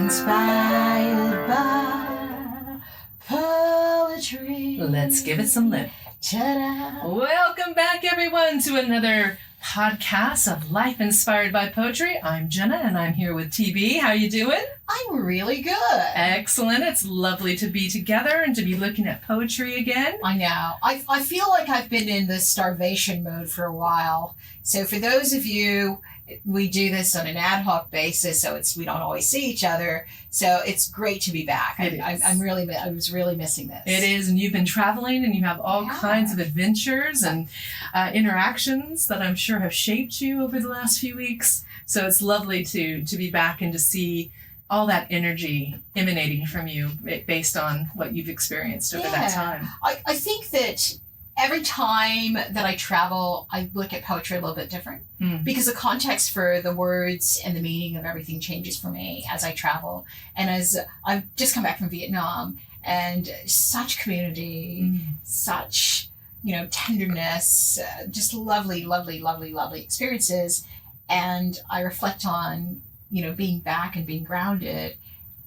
inspired by poetry. Let's give it some lip. Ta-da. Welcome back, everyone, to another podcast of Life Inspired by Poetry. I'm Ginna, and I'm here with TB. How you doing? I'm really good. Excellent. It's lovely to be together and to be looking at poetry again. I know. I feel like I've been in this starvation mode for a while. So for those of you, we do this on an ad hoc basis, so we don't always see each other. So it's great to be back. I was really missing this. It is, and you've been traveling, and you have all kinds of adventures and interactions that I'm sure have shaped you over the last few weeks. So it's lovely to be back and to see all that energy emanating from you based on what you've experienced over that time. I think that every time that I travel, I look at poetry a little bit different because the context for the words and the meaning of everything changes for me as I travel. And as I've just come back from Vietnam, and such community, such, tenderness, just lovely, lovely, lovely, lovely experiences. And I reflect on, being back and being grounded,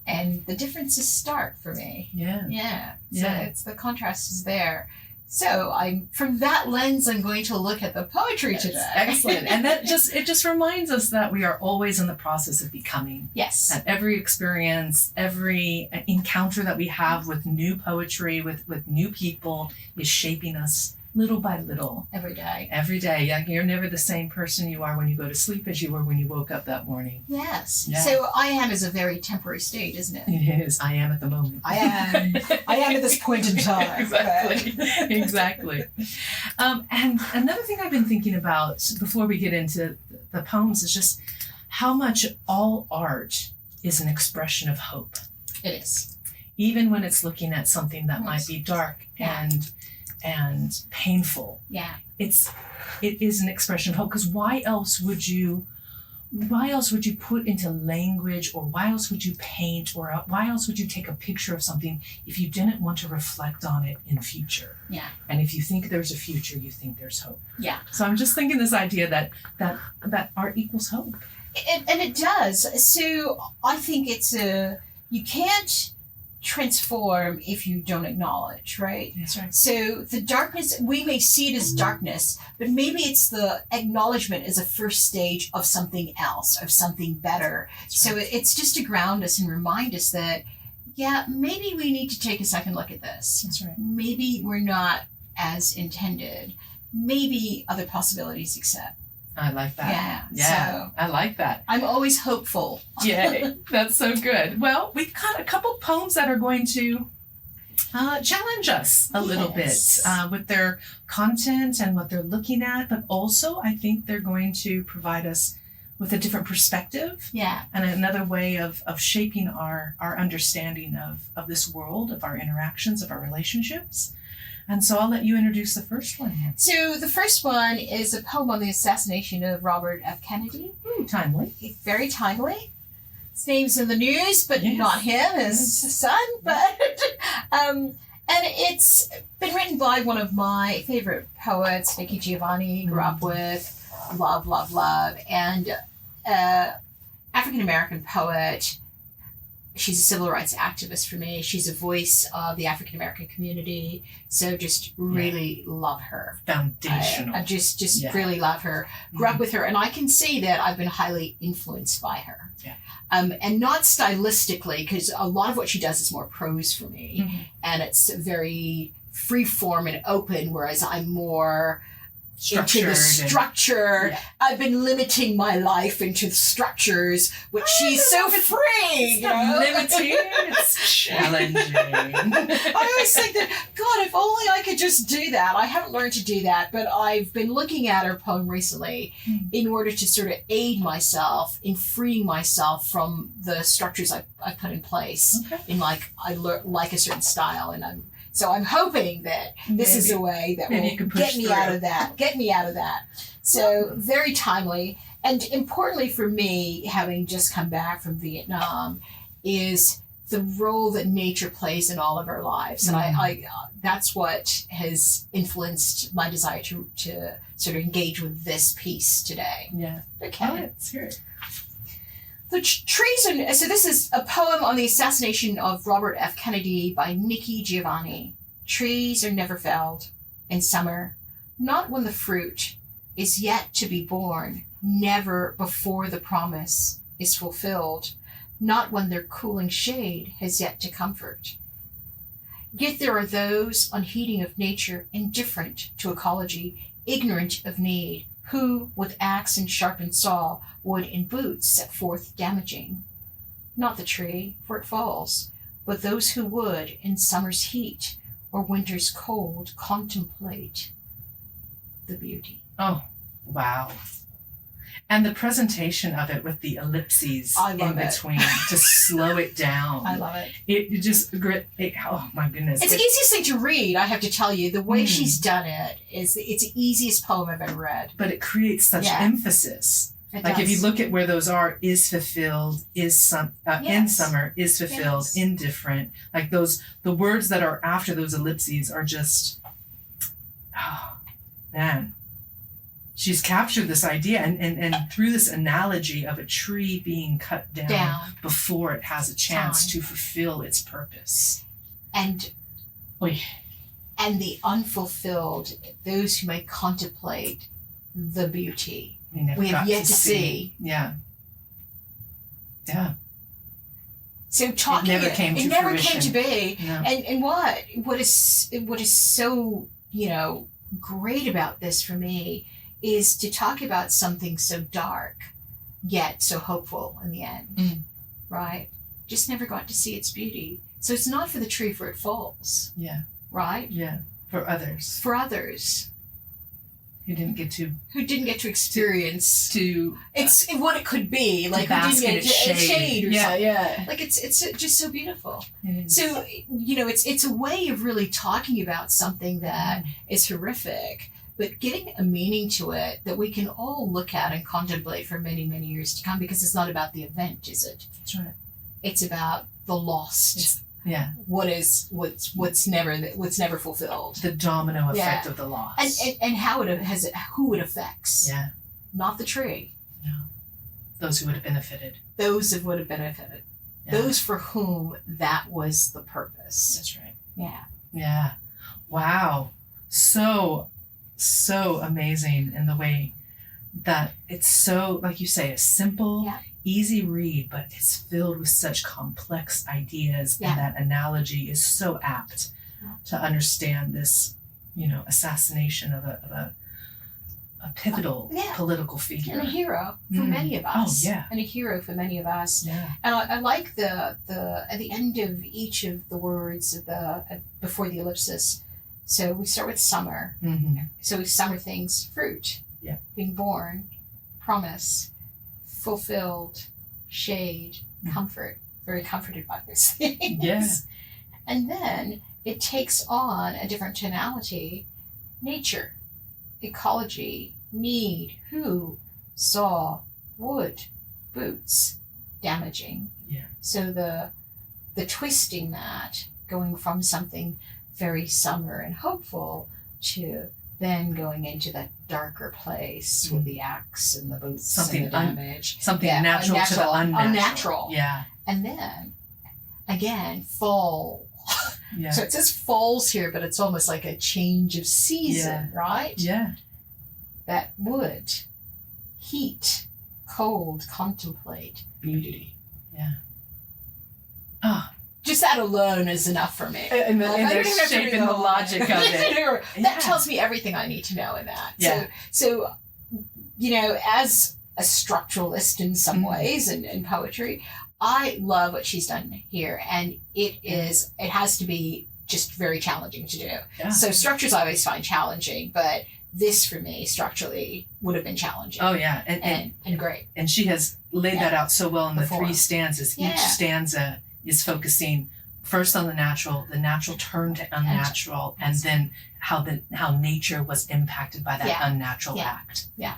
and the differences start for me. Yeah. So it's the contrast is there. So from that lens, I'm going to look at the poetry today. Excellent. And it just reminds us that we are always in the process of becoming. Yes. That every experience, every encounter that we have with new poetry, with new people, is shaping us little by little. Every day. Every day. Yeah, you're never the same person you are when you go to sleep as you were when you woke up that morning. Yes. Yeah. So I am is a very temporary state, isn't it? It is. I am at the moment. I am at this point in time. Exactly. And another thing I've been thinking about before we get into the poems is just how much all art is an expression of hope. It is. Even when it's looking at something that might be dark and painful. Yeah. It is an expression of hope, because why else would you put into language, or why else would you paint, or why else would you take a picture of something if you didn't want to reflect on it in future? Yeah. And if you think there's a future, you think there's hope. Yeah. So I'm just thinking this idea that art equals hope. And it does. So I think you can't transform if you don't acknowledge, right? That's right. So the darkness, we may see it as darkness, but maybe it's the acknowledgement as a first stage of something else, of something better. That's So right. it's just to ground us and remind us that, maybe we need to take a second look at this. That's right. Maybe we're not as intended. Maybe other possibilities exist. I like that. Yeah. So I like that. I'm always hopeful. Yay. That's so good. Well, we've got a couple poems that are going to challenge us a little bit with their content and what they're looking at, but also I think they're going to provide us with a different perspective and another way of shaping our understanding of this world, of our interactions, of our relationships. And so I'll let you introduce the first one. So the first one is a poem on the assassination of Robert F. Kennedy. Timely. Very timely. His name's in the news, but not him, his son. But and it's been written by one of my favorite poets, Nikki Giovanni. Grew up with, love, and African American poet. She's a civil rights activist for me. She's a voice of the African American community. So just really love her. Foundational. I just really love her. Grew up with her, and I can say that I've been highly influenced by her. Yeah. And not stylistically, because a lot of what she does is more prose for me, and it's very free form and open, whereas I'm more into the structure. I've been limiting my life into structures, which she's so free. It's not limiting, it's challenging. I always think that, God, if only I could just do that. I haven't learned to do that, but I've been looking at her poem recently in order to sort of aid myself in freeing myself from the structures I put in place. In I like a certain style, and I'm hoping that this is a way that will get me out of that. So very timely. And importantly for me, having just come back from Vietnam, is the role that nature plays in all of our lives. And I that's what has influenced my desire to sort of engage with this piece today. Yeah. Okay. Let's hear it. The trees are, so this is a poem on the assassination of Robert F. Kennedy by Nikki Giovanni. Trees are never felled in summer, not when the fruit is yet to be born, never before the promise is fulfilled, not when their cooling shade has yet to comfort. Yet there are those unheeding of nature, indifferent to ecology, ignorant of need, who, with axe and sharpened saw, would in boots set forth damaging. Not the tree, for it falls, but those who would, in summer's heat or winter's cold, contemplate the beauty. Oh, wow. And the presentation of it with the ellipses in between to slow it down. I love it. It just, oh my goodness. It's the easiest thing to read, I have to tell you. The way she's done it it's the easiest poem I've ever read. But it creates such emphasis. It like does. if you look at where those are, is fulfilled, is in summer, is fulfilled, indifferent. Like those, the words that are after those ellipses are just, oh man. She's captured this idea and through this analogy of a tree being cut down before it has a chance to fulfill its purpose. And the unfulfilled, those who may contemplate the beauty. We have yet to see. Yeah. Yeah. So talking, it never came to be. No. And what is so, great about this for me is to talk about something so dark, yet so hopeful in the end, right? Just never got to see its beauty. So it's not for the tree, for it falls. Yeah. Right? Yeah. For others. For others. Who didn't get to experience it's what it could be, like who didn't get shade or something. Yeah. Like it's just so beautiful. So, it's a way of really talking about something that is horrific, but getting a meaning to it that we can all look at and contemplate for many, many years to come, because it's not about the event, is it? That's right. It's about the lost. What's never fulfilled. The domino effect of the loss. And how who it affects. Yeah. Not the tree. No. Those who would have benefited. Those who would have benefited. Yeah. Those for whom that was the purpose. That's right. Yeah. Yeah. Wow. So amazing in the way that it's so, like you say, a simple, easy read, but it's filled with such complex ideas, and that analogy is so apt to understand this, assassination of a pivotal political figure. And a hero for many of us. Oh, yeah. And a hero for many of us. Yeah. And I like the at the end of each of the words before the ellipsis. So we start with summer. Mm-hmm. So summer things, fruit, being born, promise, fulfilled, shade, comfort, very comforted by those things. Yeah. And then it takes on a different tonality, nature, ecology, need, who, saw, wood, boots, damaging. Yeah. So the twisting that, going from something very summer and hopeful to then going into that darker place with the axe and the boots and the damage. Something natural to the unnatural. Yeah. And then, again, fall. Yeah. So it says falls here, but it's almost like a change of season, right? Yeah. That wood, heat, cold, contemplate, beauty. Yeah. Oh. Just that alone is enough for me. And the shape and the logic of it. That tells me everything I need to know in that. Yeah. So as a structuralist in some ways and in poetry, I love what she's done here. And it has to be just very challenging to do. Yeah. So structures I always find challenging, but this for me structurally would have been challenging. Oh yeah. And great. And she has laid that out so well in the 3 stanzas. Each stanza is focusing first on the natural turn to unnatural, and then how nature was impacted by that unnatural act. Yeah.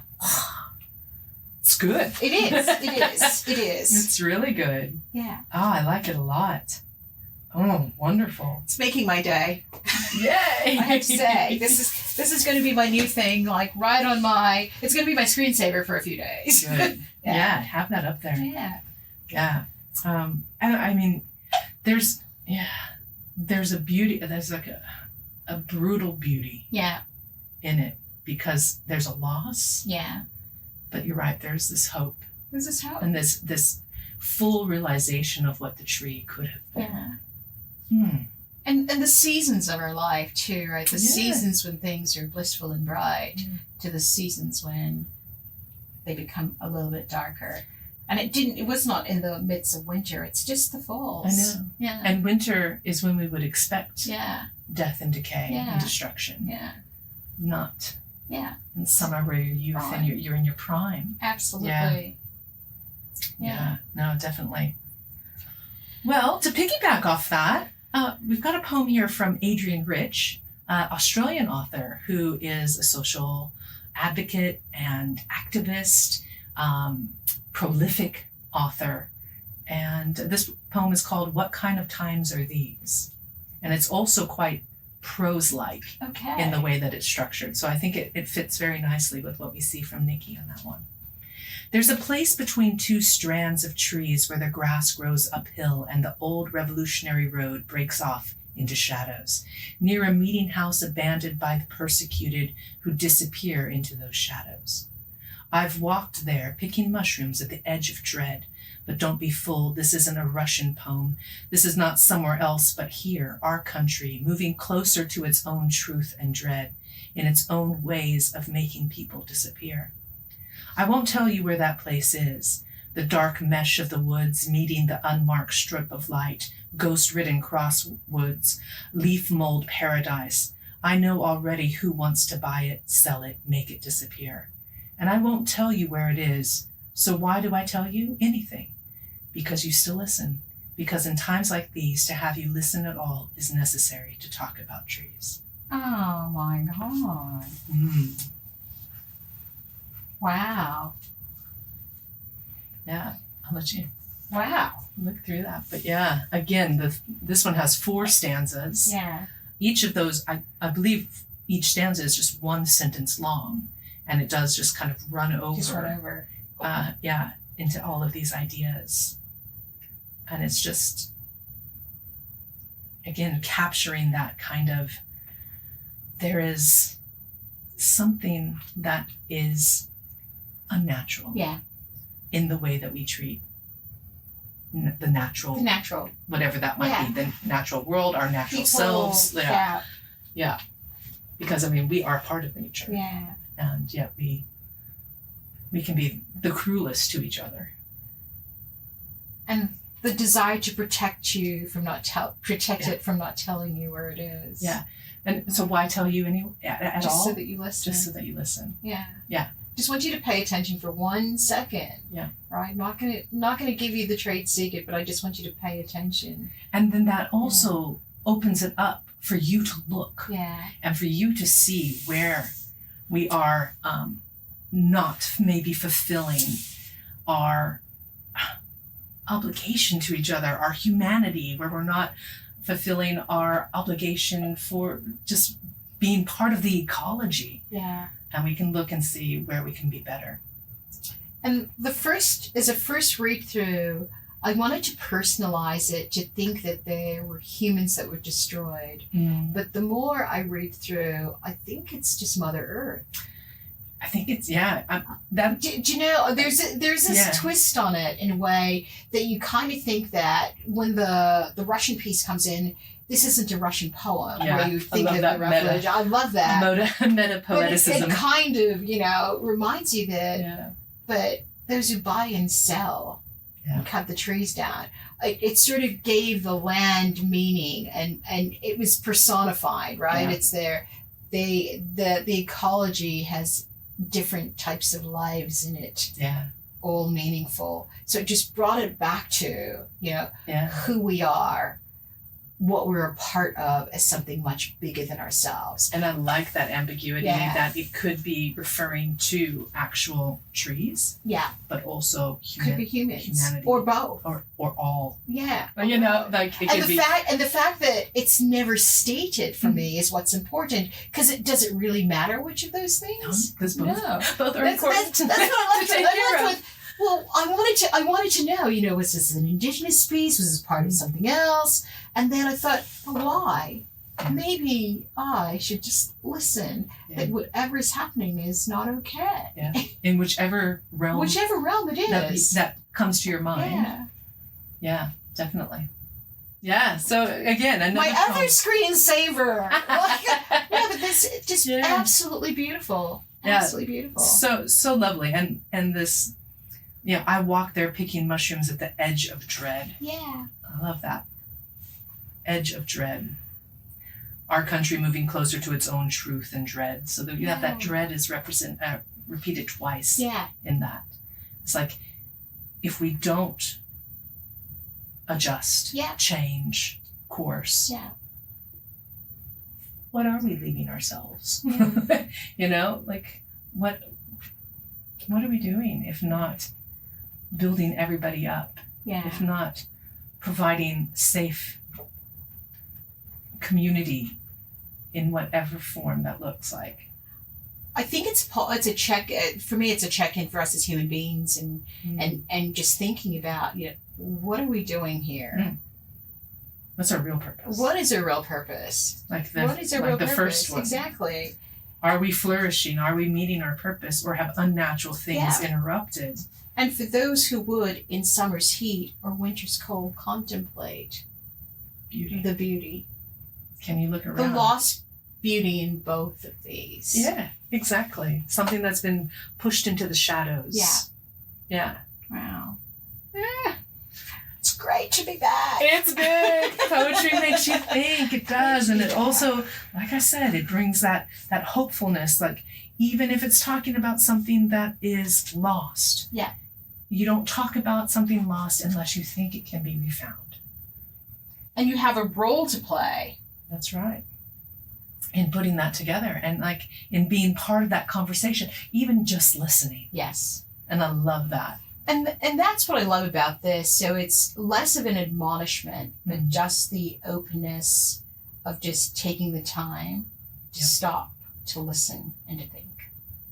It's good. It is. It's really good. Yeah. Oh, I like it a lot. Oh, wonderful. It's making my day. Yay! I have to say, this is going to be my new thing, like right on it's going to be my screensaver for a few days. Good. Yeah, have that up there. Yeah. Yeah. And I mean, there's a beauty, there's like a brutal beauty Yeah. in it because there's a loss. Yeah. But you're right, there's this hope This is how. and this full realization of what the tree could have been. Yeah. And the seasons of our life too, right? The Yeah. seasons when things are blissful and bright Mm. to the seasons when they become a little bit darker. And it was not in the midst of winter, it's just the falls. I know. Yeah. And winter is when we would expect Yeah. death and decay Yeah. and destruction. Yeah. Not Yeah. in summer where you're youth Right. and you're in your prime. Absolutely. Yeah. No, definitely. Well, to piggyback off that, we've got a poem here from Adrienne Rich, Australian author who is a social advocate and activist, prolific author. And this poem is called What Kind of Times Are These? And it's also quite prose-like Okay. in the way that it's structured. So I think it fits very nicely with what we see from Nikki on that one. There's a place between two strands of trees where the grass grows uphill and the old revolutionary road breaks off into shadows, near a meeting house abandoned by the persecuted who disappear into those shadows. I've walked there, picking mushrooms at the edge of dread. But don't be fooled, this isn't a Russian poem. This is not somewhere else, but here, our country, moving closer to its own truth and dread, in its own ways of making people disappear. I won't tell you where that place is, the dark mesh of the woods meeting the unmarked strip of light, ghost-ridden crosswoods, leaf mold paradise. I know already who wants to buy it, sell it, make it disappear. And I won't tell you where it is. So why do I tell you anything? Because you still listen. Because in times like these, to have you listen at all is necessary to talk about trees. Oh my God. Wow. Yeah, I'll let you Wow. look through that. But yeah, again, this one has 4 stanzas. Yeah. Each of those, I believe each stanza is just 1 sentence long. And it does just kind of run over. Just run over. Into all of these ideas. And it's just, again, capturing that kind of, there is something that is unnatural Yeah. in the way that we treat the natural, The natural. whatever that might be, the natural world, our natural selves. Yeah. Because, I mean, we are part of nature. Yeah. And yet we can be the cruelest to each other. And the desire to protect you from protect it from not telling you where it is. Yeah. And so why tell you at Just all? so that you listen. Just so that you listen. Yeah. Yeah. Just want you to pay attention for 1 second. Yeah. Right? Not gonna give you the trade secret, but I just want you to pay attention. And then that also opens it up for you to look. Yeah. And for you to see where we are not maybe fulfilling our obligation to each other, our humanity, where we're not fulfilling our obligation for just being part of the ecology. Yeah. And we can look and see where we can be better. And as a first read through, I wanted to personalize it to think that there were humans that were destroyed. But the more I read through, I think it's just Mother Earth. I think it's, Do you know, there's this twist on it in a way that you kind of think that when the Russian piece comes in, this isn't a Russian poem where you think of the refuge. I love that. Meta poeticism. But it kind of, reminds you that, but those who buy and sell and cut the trees down, it sort of gave the land meaning and it was personified, right? Yeah. It's there. The ecology has different types of lives in it, all meaningful. So it just brought it back to, who we are, what we're a part of as something much bigger than ourselves. And I like that ambiguity that it could be referring to actual trees, but also could be humans, humanity, or both, or all. Yeah, like it could be. The fact that it's never stated for me is what's important, because does it really matter which of those things? Because both are important. That's what I left with. Well, I want wanted to know, was this an indigenous piece? Was this part of something else? And then I thought, well, why? Maybe I should just listen that whatever is happening is not okay. Yeah. In whichever realm it is. That comes to your mind. Yeah. Yeah, definitely. Yeah. So again, another my other screensaver. No, but this is just absolutely beautiful. Yeah. Absolutely beautiful. So lovely. And this, I walk there picking mushrooms at the edge of dread. Yeah. I love that. Edge of dread. Our country moving closer to its own truth and dread. So that you have that dread is repeated twice in that. It's like, if we don't adjust, change course, what are we leaving ourselves? Like what are we doing if not building everybody up? If not providing safe community in whatever form that looks like. I think it's a check for me. It's a check-in for us as human beings, and just thinking about what are we doing here? What's our real purpose? What is our real purpose? What is our real purpose? The first one. Exactly. Are we flourishing? Are we meeting our purpose, or have unnatural things interrupted? And for those who would, in summer's heat or winter's cold, contemplate the beauty. Can you look around? The lost beauty in both of these. Yeah, exactly. Something that's been pushed into the shadows. Yeah. Wow. Yeah. It's great to be back. It's good. Poetry makes you think. It does. And it also, like I said, it brings that hopefulness. Like, even if it's talking about something that is lost. Yeah. You don't talk about something lost unless you think it can be refound. And you have a role to play. That's right. In putting that together and like in being part of that conversation, even just listening. Yes. And I love that. And that's what I love about this. So it's less of an admonishment, but just the openness of just taking the time to stop, to listen, and to think.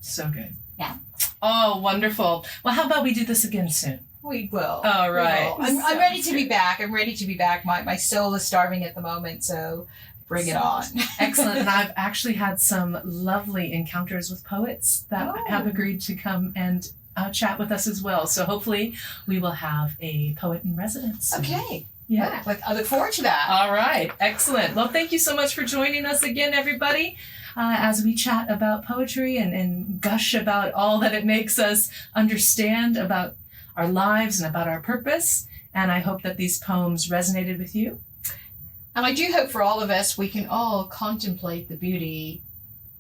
So good. Yeah. Oh, wonderful. Well, how about we do this again soon? We will. All right. I'm ready to be back. I'm ready to be back. My soul is starving at the moment, so bring it on. Excellent. And I've actually had some lovely encounters with poets that have agreed to come and chat with us as well. So hopefully we will have a poet in residence. Okay. Yeah. I look forward to that. All right. Excellent. Well, thank you so much for joining us again, everybody, as we chat about poetry and gush about all that it makes us understand about our lives and about our purpose. And I hope that these poems resonated with you. And I do hope for all of us, we can all contemplate the beauty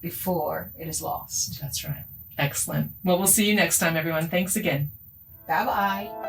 before it is lost. That's right. Excellent. Well, we'll see you next time, everyone. Thanks again. Bye-bye.